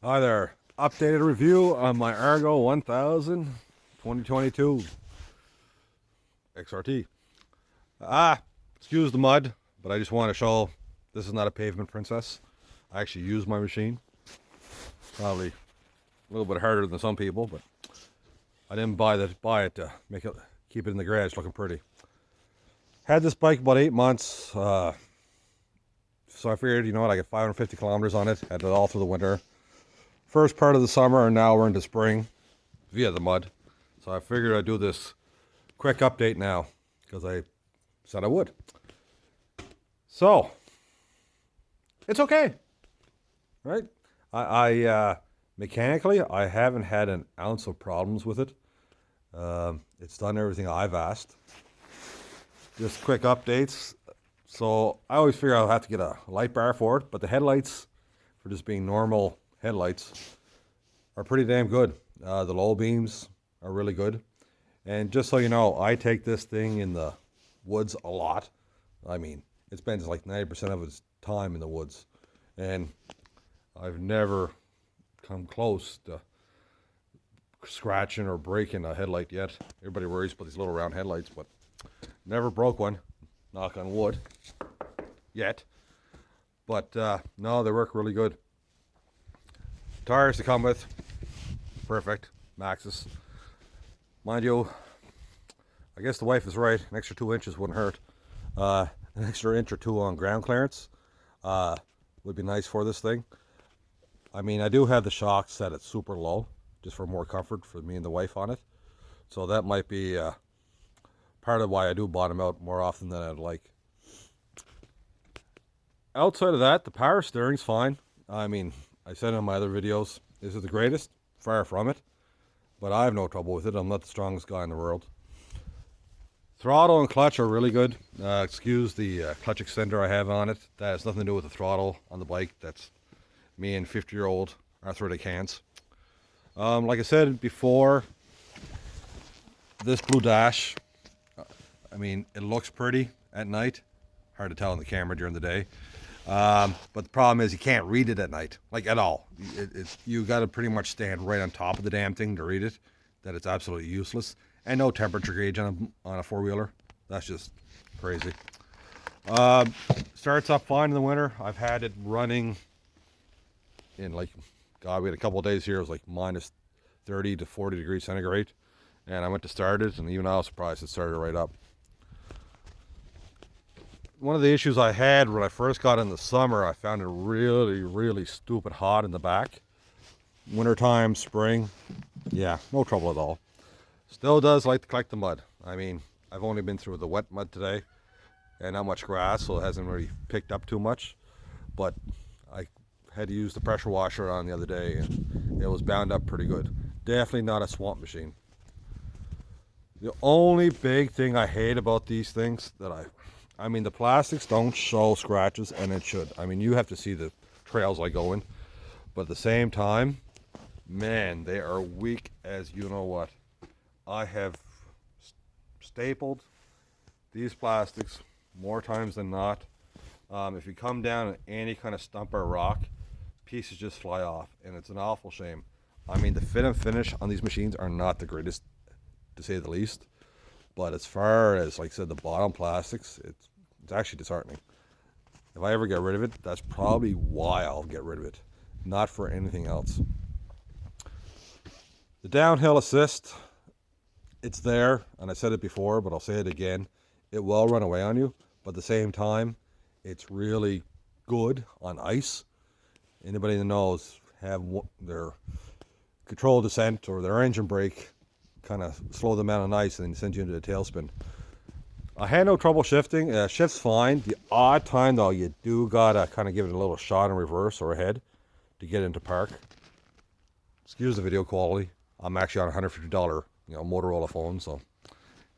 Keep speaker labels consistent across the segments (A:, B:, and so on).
A: Hi there. Updated review on my Argo 1000 2022 XRT. Excuse the mud, but I just want to show this is not a pavement princess. I actually use my machine. Probably a little bit harder than some people, but I didn't buy it to make it keep it in the garage looking pretty. Had this bike about 8 months, so I figured, you know what, I got 550 kilometers on it. Had it all through the winter. First part of the summer, and now we're into spring via the mud. So I figured I'd do this quick update now because I said I would. So it's okay, right? I mechanically, I haven't had an ounce of problems with it. It's done everything I've asked. Just quick updates. So I always figure I'll have to get a light bar for it, but the headlights, for just being normal headlights, are pretty damn good. The low beams are really good. And just so you know, I take this thing in the woods a lot. I mean, it spends like 90% of its time in the woods. And I've never come close to scratching or breaking a headlight yet. Everybody worries about these little round headlights, but never broke one. Knock on wood. Yet. But no, they work really good. Tires to come with, perfect. Maxxis. Mind you, I guess the wife is right. An extra 2 inches wouldn't hurt. An extra inch or two on ground clearance would be nice for this thing. I mean, I do have the shock set at super low, just for more comfort for me and the wife on it. So that might be part of why I do bottom out more often than I'd like. Outside of that, the power steering's fine. I mean, I said in my other videos, is it the greatest? Far from it. But I have no trouble with it. I'm not the strongest guy in the world. Throttle and clutch are really good. Excuse the clutch extender I have on it. That has nothing to do with the throttle on the bike. That's me and 50-year-old arthritic hands. Like I said before, this blue dash, I mean, it looks pretty at night. Hard to tell on the camera during the day. But the problem is you can't read it at night, like at all. You got to pretty much stand right on top of the damn thing to read it. That it's absolutely useless. And no temperature gauge on a four-wheeler. That's just crazy. Starts up fine in the winter. I've had it running in like, God, we had a couple of days here. It was like minus 30 to 40 degrees centigrade. And I went to start it, and even I was surprised it started right up. One of the issues I had when I first got in the summer, I found it really, really stupid hot in the back. Wintertime, spring, yeah, no trouble at all. Still does like to collect the mud. I mean, I've only been through the wet mud today and not much grass, so it hasn't really picked up too much. But I had to use the pressure washer on the other day, and it was bound up pretty good. Definitely not a swamp machine. The only big thing I hate about these things that I mean, the plastics don't show scratches, and it should. I mean, you have to see the trails I go in. But at the same time, man, they are weak as you know what. I have stapled these plastics more times than not. If you come down any kind of stump or rock, pieces just fly off, and it's an awful shame. I mean, the fit and finish on these machines are not the greatest, to say the least. But as far as, like I said, the bottom plastics, it's actually disheartening. If I ever get rid of it, that's probably why I'll get rid of it, not for anything else. The downhill assist, it's there, and I said it before, but I'll say it again. It will run away on you, but at the same time, it's really good on ice. Anybody that knows have their controlled descent or their engine brake kind of slow them down on ice and then send you into a tailspin. I had no trouble shifting. Shifts fine. The odd time though, you do gotta kind of give it a little shot in reverse or ahead to get into park. Excuse the video quality. I'm actually on a $150, Motorola phone, so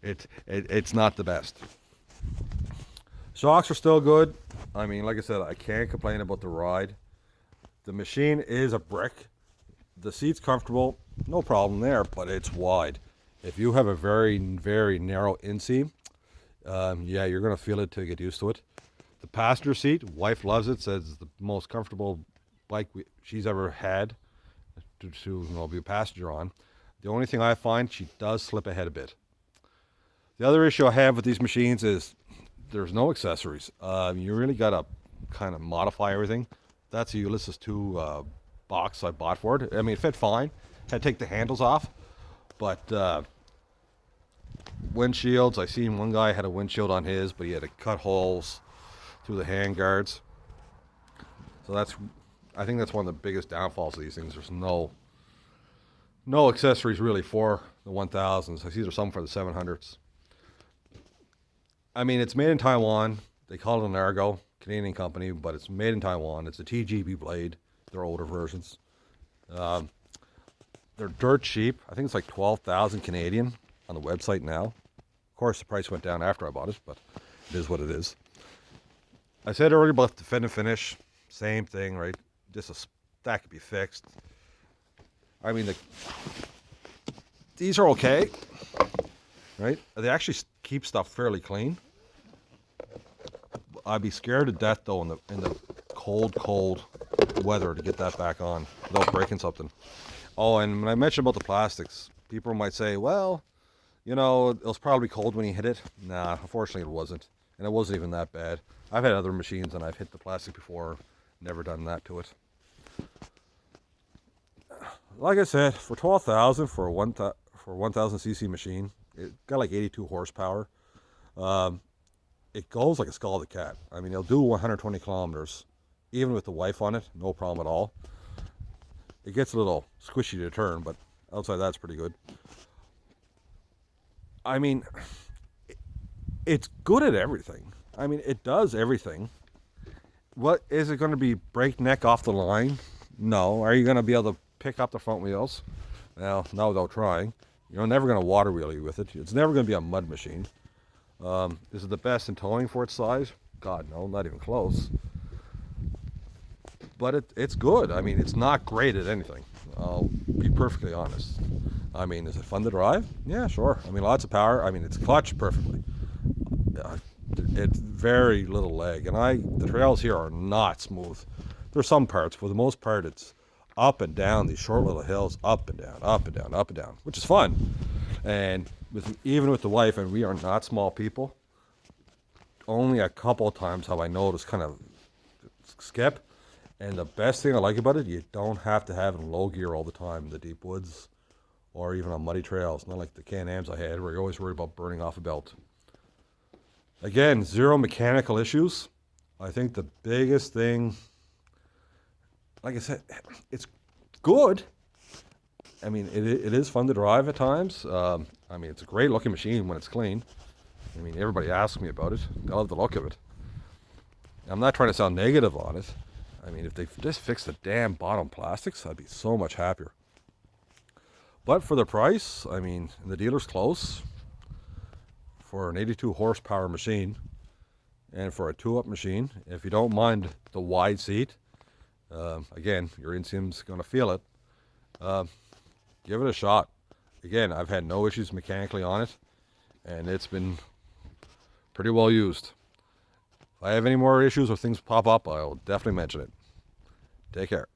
A: it's not the best. Shocks are still good. I mean, like I said, I can't complain about the ride. The machine is a brick. The seat's comfortable, no problem there, but it's wide. If you have a very, very narrow inseam, yeah, you're going to feel it to get used to it. The passenger seat, wife loves it, says it's the most comfortable bike she's ever had. be a passenger on. The only thing I find, she does slip ahead a bit. The other issue I have with these machines is there's no accessories. You really got to kind of modify everything. That's a Ulysses 2 box I bought for it. I mean, it fit fine. Had to take the handles off. But windshields, I seen one guy had a windshield on his, but he had to cut holes through the hand guards. So I think that's one of the biggest downfalls of these things. There's no accessories really for the 1000s. I see there's some for the 700s. I mean, it's made in Taiwan. They call it an Argo, Canadian company, but it's made in Taiwan. It's a TGB blade. They're older versions. They're dirt cheap. I think it's like 12,000 Canadian on the website now. Of course, the price went down after I bought it, but it is what it is. I said earlier about the fit and finish. Same thing, right? That could be fixed. I mean, these are okay, right? They actually keep stuff fairly clean. I'd be scared to death though in the cold weather to get that back on without breaking something. Oh, and when I mentioned about the plastics, people might say, well, you know, it was probably cold when you hit it. Nah, unfortunately it wasn't. And it wasn't even that bad. I've had other machines and I've hit the plastic before, never done that to it. Like I said, for 12,000 for a 1000cc machine, it got like 82 horsepower. It goes like a scalded cat. I mean, it'll do 120 kilometers, even with the wife on it, no problem at all. It gets a little squishy to turn, but outside that's pretty good. I mean, it's good at everything. I mean, it does everything. What is it going to be breakneck off the line? No. Are you going to be able to pick up the front wheels? Well, not without trying. You're never going to water wheelie with it. It's never going to be a mud machine. Is it the best in towing for its size? God, no, not even close. But it's good. I mean, it's not great at anything. I'll be perfectly honest. I mean, is it fun to drive? Yeah, sure. I mean, lots of power. I mean, it's clutched perfectly. It's very little leg. And the trails here are not smooth. There's some parts. For the most part, it's up and down these short little hills, up and down, up and down, up and down, which is fun. And even with the wife, and we are not small people, only a couple of times have I noticed kind of skip. And the best thing I like about it, you don't have to have it in low gear all the time in the deep woods or even on muddy trails. Not like the Can-Ams I had where you're always worried about burning off a belt. Again, zero mechanical issues. I think the biggest thing, like I said, it's good. I mean, it is fun to drive at times. I mean, it's a great looking machine when it's clean. I mean, everybody asks me about it. I love the look of it. I'm not trying to sound negative on it. I mean, if they just fixed the damn bottom plastics, I'd be so much happier. But for the price, I mean, the dealer's close for an 82 horsepower machine and for a 2-up machine. If you don't mind the wide seat, again, your inseam's going to feel it. Give it a shot. Again, I've had no issues mechanically on it, and it's been pretty well used. If I have any more issues or things pop up, I will definitely mention it. Take care.